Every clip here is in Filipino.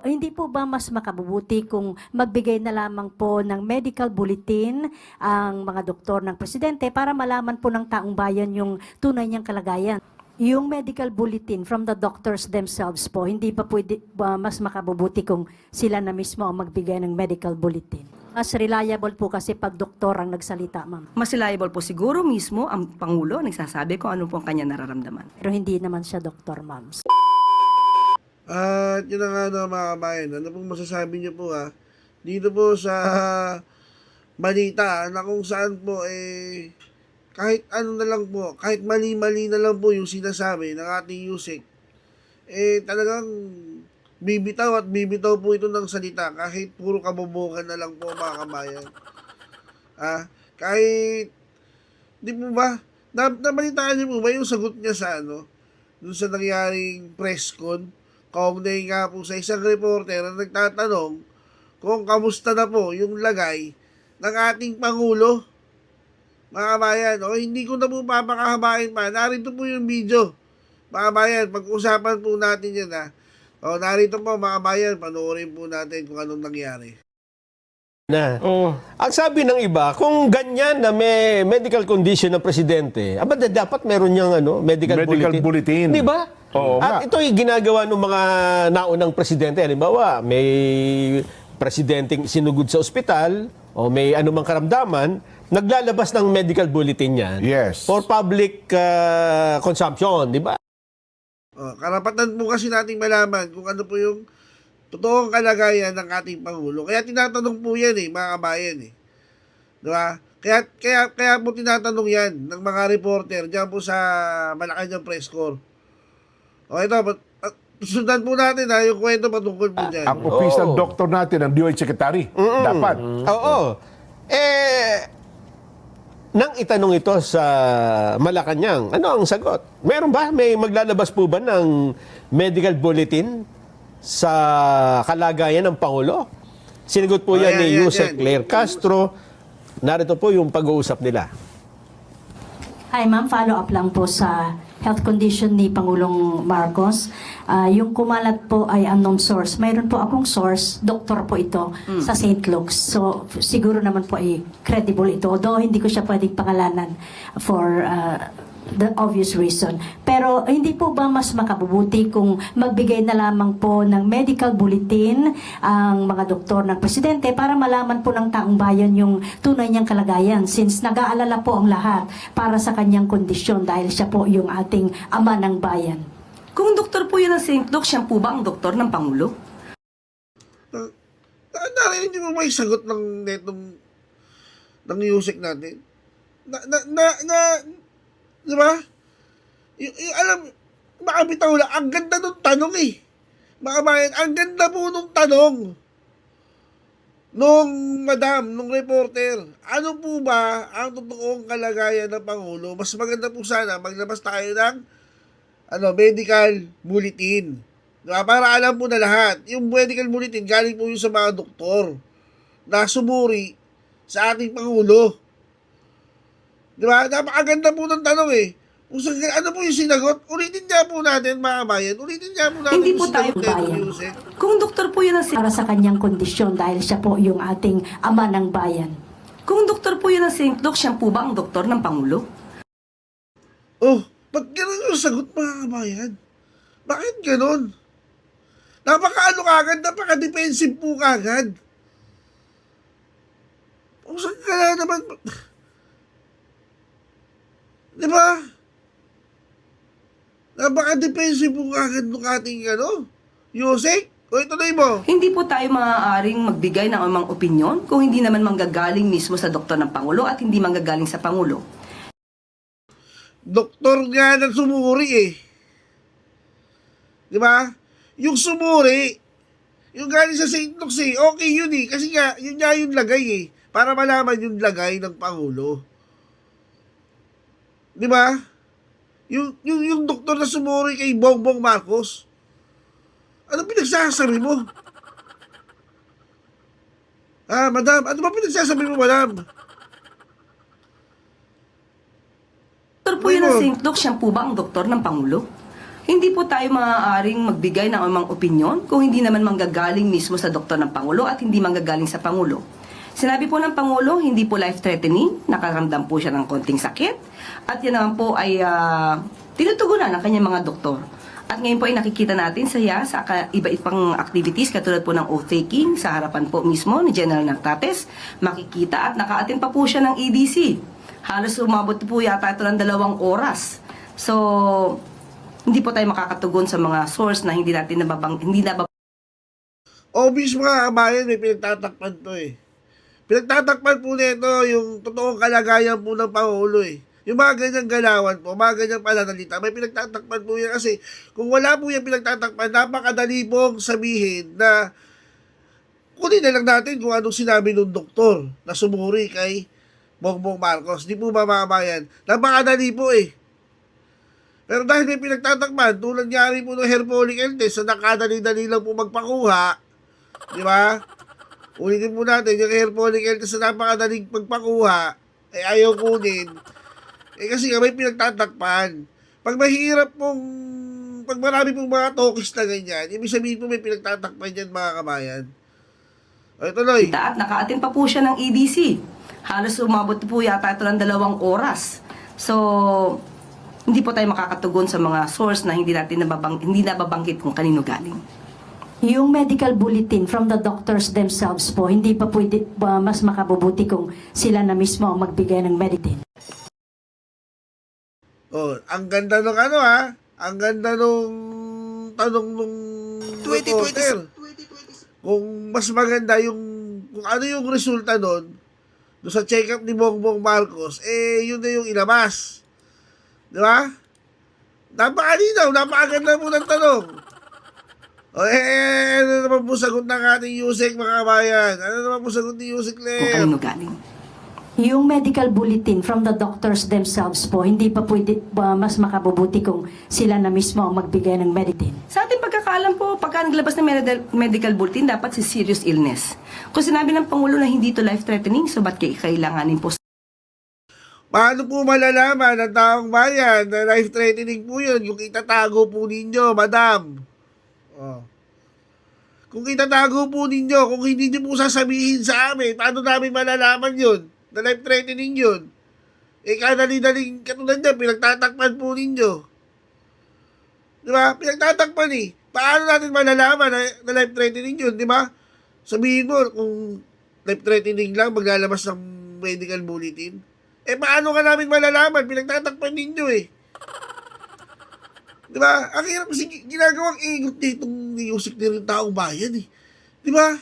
Hindi po ba mas makabubuti kung magbigay na lamang po ng medical bulletin ang mga doktor ng presidente para malaman po ng taong bayan yung tunay niyang kalagayan? Yung medical bulletin from the doctors themselves po, hindi ba pwede ba mas makabubuti kung sila na mismo ang magbigay ng medical bulletin? Mas reliable po kasi pag doktor ang nagsalita, ma'am. Mas reliable po siguro mismo ang Pangulo nagsasabi kung ano po ang kanya nararamdaman. Pero hindi naman siya doktor, ma'am. At yun na nga no, mga kabayan, ano pong masasabi niyo po dito po sa balita na kung saan po kahit ano na lang po, kahit mali-mali na lang po yung sinasabi ng ating Yusek, talagang bibitaw at bibitaw po ito ng salita kahit puro kabobogan na lang po mga kabayan. Kahit, di po ba, nabalitaan niyo po ba yung sagot niya sa dun sa nangyaring press con? Kaugnay nga po sa isang reporter na nagtatanong kung kamusta na po yung lagay ng ating Pangulo. Mga kabayan, hindi ko na po papakahabain pa. Narito po yung video. Mga kabayan, pag-usapan po natin yan narito po mga kabayan, panoorin po natin kung anong nangyari. Ang sabi ng iba, kung ganyan na may medical condition ng presidente, dapat meron niyang medical bulletin. Di ba? Oo At nga. ito'y ginagawa ng mga naunang presidente. Halimbawa, may presidenteng sinugod sa ospital o may anumang karamdaman, naglalabas ng medical bulletin yan Yes. for public consumption. Di ba? Karapatan po kasi nating malaman kung ano po yung totoong kalagayan ng ating Pangulo. Kaya tinatanong po yan mga kabayan Di ba? Kaya po tinatanong yan ng mga reporter diyan po sa Malacanang Press Corps. Ito, sundan po natin yung kwento patungkol po dyan. Ang official doctor natin, ang DOH Secretary. Dapat. Oo. Nang itanong ito sa Malacanang, ano ang sagot? Meron ba? May maglalabas po ba ng medical bulletin sa kalagayan ng Pangulo? Sinagot po yan ni Yusek Claire Castro. Narito po yung pag-uusap nila. Hi ma'am, follow up lang po sa health condition ni Pangulong Marcos. Yung kumalat po ay unknown source. Mayroon po akong source, doktor po ito sa St. Luke's. So siguro naman po ay credible ito. Although hindi ko siya pwedeng pangalanan for the obvious reason. Pero hindi po ba mas makabubuti kung magbigay na lamang po ng medical bulletin ang mga doktor ng presidente para malaman po ng taong bayan yung tunay niyang kalagayan, since nag-aalala po ang lahat para sa kanyang kondisyon dahil siya po yung ating ama ng bayan. Kung doktor po yan ng St. Luke, siya po ba ang doktor ng Pangulo? Narinig niyo mo ba yung sagot ng Yusek natin? Di ba? Alam, makabitaw lang, ang ganda nung tanong Mga kabayan, ang ganda po nung tanong nung nung reporter. Ano po ba ang totoong kalagayan ng Pangulo? Mas maganda po sana maglabas tayo ng medical bulletin. Diba? Para alam po na lahat. Yung medical bulletin, galing po yung sa mga doktor na sumuri sa ating Pangulo. Diba? Napakaganda po ng tanong ano po yung sinagot? Ulitin niya po natin, mga kabayan. Ulitin niya po natin Hindi po yung tayo sinagot bayan. nito, Yusek. Kung doktor po yan ng St. Para sa kanyang kondisyon dahil siya po yung ating ama ng bayan. Kung doktor po yan ng St. Luke, siya po ba ang doktor ng Pangulo? Ba't gano'n yung sagot, mga kabayan? Bakit gano'n? Napaka-defensive po kagad. Saan ka na naman? Di ba? Napaka-defensive po kagad nung ating Yusek? Ituloy mo. Hindi po tayo maaaring magbigay ng amang opinyon kung hindi naman manggagaling mismo sa doktor ng Pangulo at hindi manggagaling sa Pangulo. Doktor nga na sumuri Di ba? Yung sumuri, yung galing sa St. Luke's okay yun kasi nga, yun nga yung lagay para malaman yung lagay ng Pangulo. Di ba? Yung doktor na sumuri kay Bongbong Marcos, ano pinagsasabi mo? Madam, ano ba pinagsasabi mo, madam? Doktor po yan ng St. Luke, siya po ba ang doktor ng Pangulo? Hindi po tayo maaaring magbigay ng anumang opinyon kung hindi naman manggagaling mismo sa doktor ng Pangulo at hindi manggagaling sa Pangulo. Sinabi po ng Pangulo, hindi po life-threatening, nakaramdam po siya ng konting sakit, at yan naman po ay tinutugunan ng kanyang mga doktor. At ngayon po ay nakikita natin saya sa iba-ibang pang activities katulad po ng oath-taking sa harapan po mismo ni General Nactates. Makikita at naka-attend pa po siya ng EDC. Halos umabot po yata ito ng 2 oras. So, hindi po tayo makakatugon sa mga source na hindi natin Obvious mga kabayan, may pinagtatakpan to eh. Pinagtatakpan po nito yung totoong kalagayan po ng Pangulo eh. Yung mga ganyang galawan po, mga ganyang pananalita, may pinagtatakpan po yan kasi kung wala po yung pinagtatakpan, napakadali pong sabihin na kunin na lang natin kung anong sinabi ng doktor na sumuri kay Bongbong Marcos. Di po ba mga kabayan? Napakadali po eh. Pero dahil may pinagtatakpan, tulad nga rin po ng hair follicle test na nakadali-dali lang po magpakuha, di ba? Ulitin po natin, yung hair follicle test na napakadaling magpakuha, eh ayaw kunin. Eh kasi nga may pinagtatakpan. Pag mahirap pong, pag marami pong mga tokis na ganyan, ibig sabihin po may pinagtatakpan yan mga kabayan. O tuloy. at naka-attend pa po siya ng EDC. Halos umabot po yata ito ng 2 oras. So, hindi po tayo makakatugon sa mga source na hindi nababanggit kung kanino galing. Yung medical bulletin from the doctors themselves po, hindi pa pwede mas makabubuti kung sila na mismo ang magbigay ng medical. Oh, ang ganda nung ano ha? Ang ganda nung tanong nung reporter. Kung mas maganda yung kung ano yung resulta doon sa check-up ni Bongbong Marcos, eh yun na yung ilabas. Di ba? Napakalinaw, napakaganda po ng tanong. O ano naman po sagot ng ating Yusek mga kabayan? Ano naman po sagot ni Yusek Kung Ler? kanino galing. Yung medical bulletin from the doctors themselves po, hindi pa pwede mas makabubuti kung sila na mismo ang magbigay ng medical. Sa ating pagkakaalam po, pagka naglabas ng medical bulletin, dapat si serious illness. Kung sinabi ng Pangulo na hindi to life-threatening, so ba't kailanganin po Paano po malalaman ng taong bayan na life-threatening po yun kung itatago po ninyo, madam? Oh. Kung itatago po ninyo, kung hindi nyo po sasabihin sa amin, paano namin malalaman yun? Na life-threatening yun? Eh, kadali-daling katulad niya, pinagtatakpan po ninyo. Di ba? Pinagtatakpan eh. Paano natin malalaman na life-threatening yun, di ba? Sabihin mo, kung life-threatening lang, maglalabas ng medical bulletin. Eh, paano ka namin malalaman? Pinagtatakpan ninyo eh. Di ba? Ang hirap kasi ginagawang igot ditong niyusik na rin taong bayan eh. Di ba?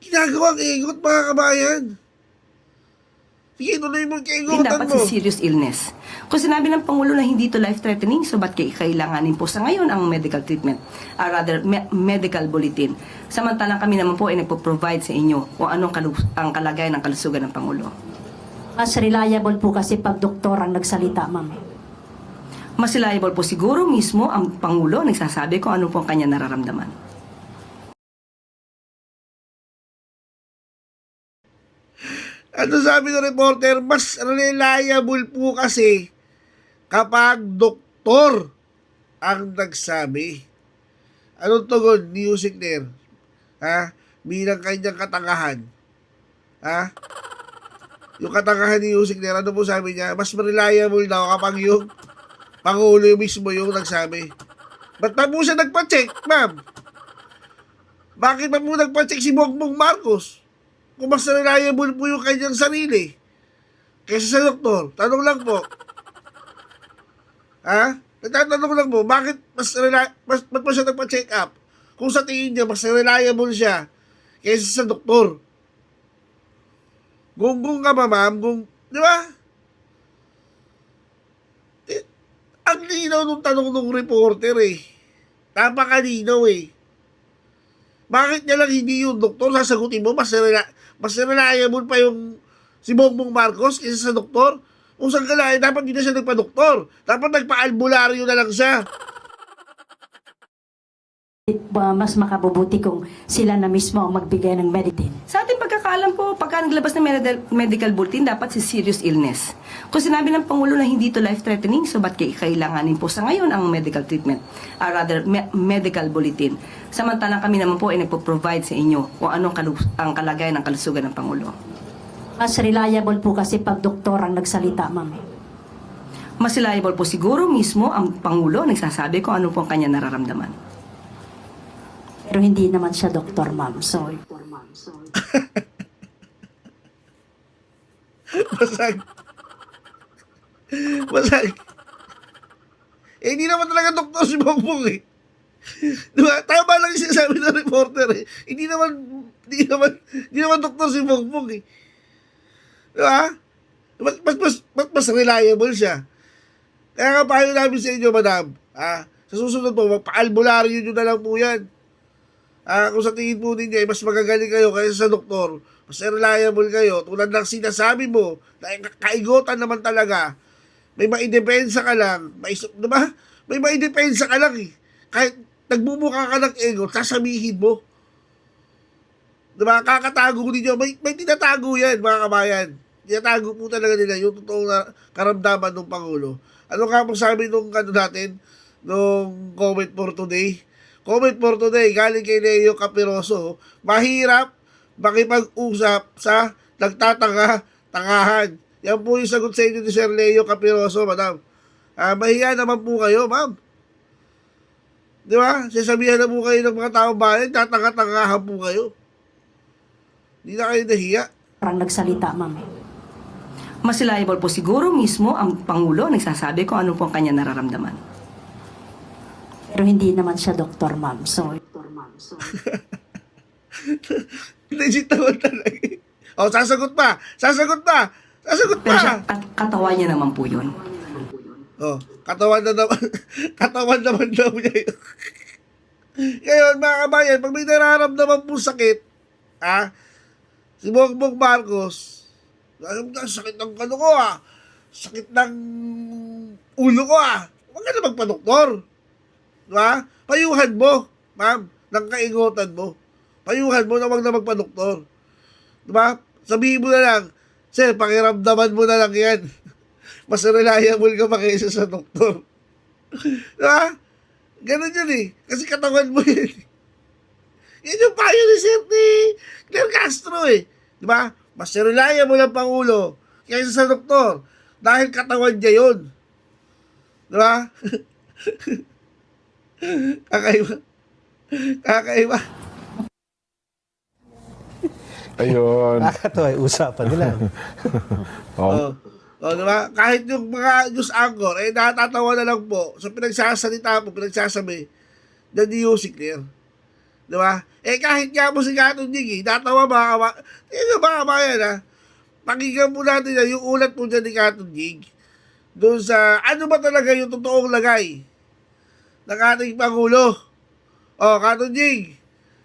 Ginagawang igot mga kabayan. Sige, tuloy mo kaigutan dapat mo. si serious illness. Kung sinabi ng Pangulo na hindi to life-threatening, so ba't kailanganin po sa ngayon ang medical treatment? Medical bulletin. Samantalang kami naman po ay nagpo-provide sa inyo kung anong ang kalagayan ng kalusugan ng Pangulo. Mas reliable po kasi pag doktor ang nagsalita, ma'am. Mas reliable po siguro mismo ang Pangulo nagsasabi kung ano po ang kanya nararamdaman. Ano sabi ng reporter, mas reliable po kasi kapag doktor ang nagsabi. Anong tugon ni Yusik Ler? Ha? Bilang kanyang katangahan. Ha? Yung katangahan ni Yusik Ler, ano po sabi niya? Mas reliable daw kapag yung Pangulo mismo yung nagsabi. Ba't pa po siya nagpa-check, ma'am? Bakit pa po nagpa-check si Bongbong Marcos? Kung mas reliable po yung kanyang sarili kaysa sa doktor. Tanong lang po. Ha? Nagtatanong lang po, bakit ba't po siya nagpa-check up? Kung sa tingin niya, mas reliable siya kaysa sa doktor. Gunggong ka ba, ma'am? Di ba? Ang linaw nung tanong ng reporter eh. Napakalinaw eh. Bakit niya lang hindi yung doktor sasagutin mo? Mas reliable pa yung si Bongbong Marcos kaysa sa doktor? Kung saan ka lang, dapat hindi na siya nagpa-doktor. Dapat nagpa-albularyo na lang siya. mas makabubuti kung sila na mismo ang magbigay ng medicine. Sa ating pagkakaalam po, pagka naglabas ng medical bulletin, dapat si serious illness. Kung sinabi ng Pangulo na hindi to life-threatening, so ba't kailanganin po sa ngayon ang medical treatment? Medical bulletin. Samantalang kami naman po ay nagpo-provide sa inyo kung anong ang kalagayan ng kalusugan ng Pangulo. Mas reliable po kasi pag doktor ang nagsalita, ma'am. Mas reliable po siguro mismo ang Pangulo nagsasabi kung ano po ang kanya nararamdaman. Pero hindi naman siya doktor, ma'am. So, Basag. Basag. Hindi naman talaga doktor si Bongbong eh. Diba? Tama lang yung sinasabi ng reporter eh. Hindi naman doktor si Bongbong eh. Diba? Mas reliable siya. Kaya nga payo namin sa inyo, madam. Sa susunod po, magpa-albularyo nyo na lang po yan. Kung sa tingin po ninyo, mas magagaling kayo kaysa sa doktor, mas reliable kayo, tulad ng sinasabi mo, na kaigotan naman talaga, may maidepensa ka lang, diba? May maidepensa ka lang eh. Kahit nagmumukha ka ng ego, sasabihin mo. Diba? Kakatago ninyo, may tinatago yan, mga kabayan. Tinatago po talaga nila yung totoong karamdaman ng Pangulo. Ano nga pong sabi nung nung comment for today? Comment for today, galing kay Leo Capiroso, mahirap makipag-usap sa nagtatanga-tangahan. Yan po yung sagot sa inyo ni Sir Leo Capiroso, madam. Mahiya naman po kayo, ma'am. Di ba? Sasabihan na po kayo ng mga taong bayan, tatanga-tangahan po kayo. Hindi na kayo nahiya. parang nagsalita, ma'am. Mas reliable po siguro mismo ang Pangulo nagsasabi kung ano po ang kanya nararamdaman. Pero hindi naman siya doktor, ma'am. So, Legit naman talaga. O, sasagot pa! Sasagot pa! Sasagot Pero siya, pa! katawan niya naman po yun. Oh, katawan na naman. Katawan naman daw niya yun. Ngayon, mga kabayan, pag may nararamdaman po sakit, si Bongbong Marcos, sakit ng ano ko sakit ng ulo ko huwag ka na magpa-doktor. Diba? Payuhan mo, ma'am, ng kaingotan mo. Payuhan mo na wag na magpa-doktor. Diba? Sabihin mo na lang, sir, pakiramdaman mo na lang yan. Mas reliable ka pa kaysa sa doktor. Diba? Ganun yun eh. Kasi katawan mo yun. Yan yung payo ni Sir Claire Castro eh. Diba? Mas reliable ang Pangulo kaysa sa doktor. Dahil katawan niya yun. Diba? Kakaiba. Kakaiba. Ayun. Nakakatawa yung usapan nila. Oh. Diba? Kahit yung mga news anchor, natatawa na lang po sa pinagsasalita mo, pinagsasabi na ni si Claire. Diba? Kahit nga mo si Gatong Jing, natawa mga kabayan, pakinggan mo natin yung ulat po dyan ni Gatong Jing. Doon sa, ano ba talaga yung totoong lagay ng ating Pangulo? Gatong Jing.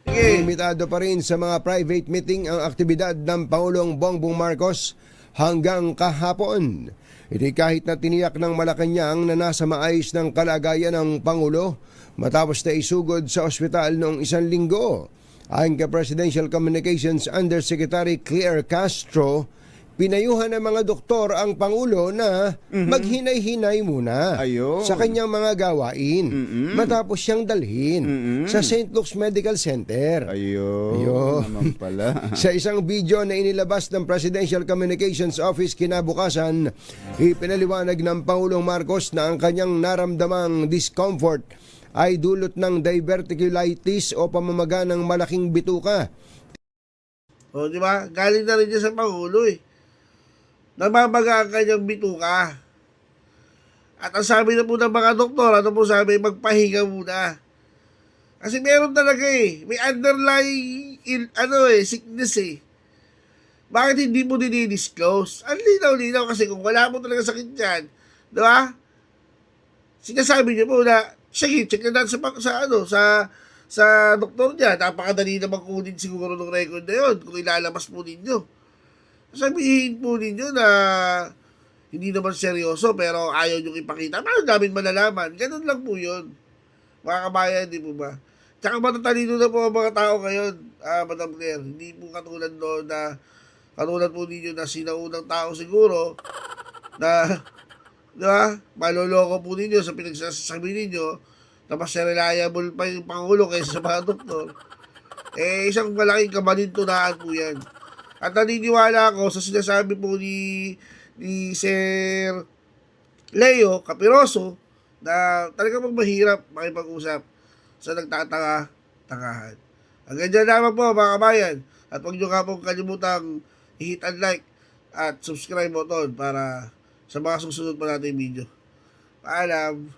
Sige. Limitado pa rin sa mga private meeting ang aktibidad ng Pangulong Bongbong Marcos hanggang kahapon. Iti kahit na tiniyak ng Malacanang na nasa maayos ng kalagayan ng Pangulo matapos na isugod sa ospital noong 1 linggo. Ayon kay Presidential Communications Undersecretary Claire Castro, pinayuhan ng mga doktor ang Pangulo na maghinay-hinay muna Ayun. sa kanyang mga gawain matapos siyang dalhin sa St. Luke's Medical Center. Ayun. Naman pala. Sa isang video na inilabas ng Presidential Communications Office kinabukasan, ipinaliwanag ng Pangulong Marcos na ang kanyang naramdamang discomfort ay dulot ng diverticulitis o pamamaga ng malaking bituka. Di ba? Galing na rin niya sa Pangulo eh. Namabaga ang kanyang bituka. At ang sabi na po ng mga doktor, ano po sabi, magpahinga muna. Kasi meron talaga eh. May underlying sickness eh. Bakit hindi mo dinidisclose? Ang linaw-linaw kasi kung wala mo talaga sakit yan, di ba? Sinasabi niyo po na, sige, check na natin sa doktor niya. Napakadali naman kunin siguro ng record na yun kung ilalabas po ninyo. Sabihin po ninyo na hindi naman seryoso pero ayaw nyo ipakita. Paano namin malalaman? Ganun lang po yun. Mga kabayan, di po ba? Tsaka matatalino na po ang mga tao ngayon, Madam Claire. Hindi po katulad noon na, katulad po ninyo na sinaunang tao siguro, na, di ba, maloloko po ninyo sa pinagsasabi ninyo, na mas reliable pa yung Pangulo kaysa sa mga doktor. Isang malaking kamalintunaan po yan. At naniniwala ako sa sinasabi po ni Sir Leo Capiroso na talagang mahirap makipag-usap sa nagtatanga-tangahan. Hanggang dyan naman po mga kabayan. At huwag nyo nga pong kalimutang i-hit and like at subscribe button para sa mga susunod pa natin video. Paalam!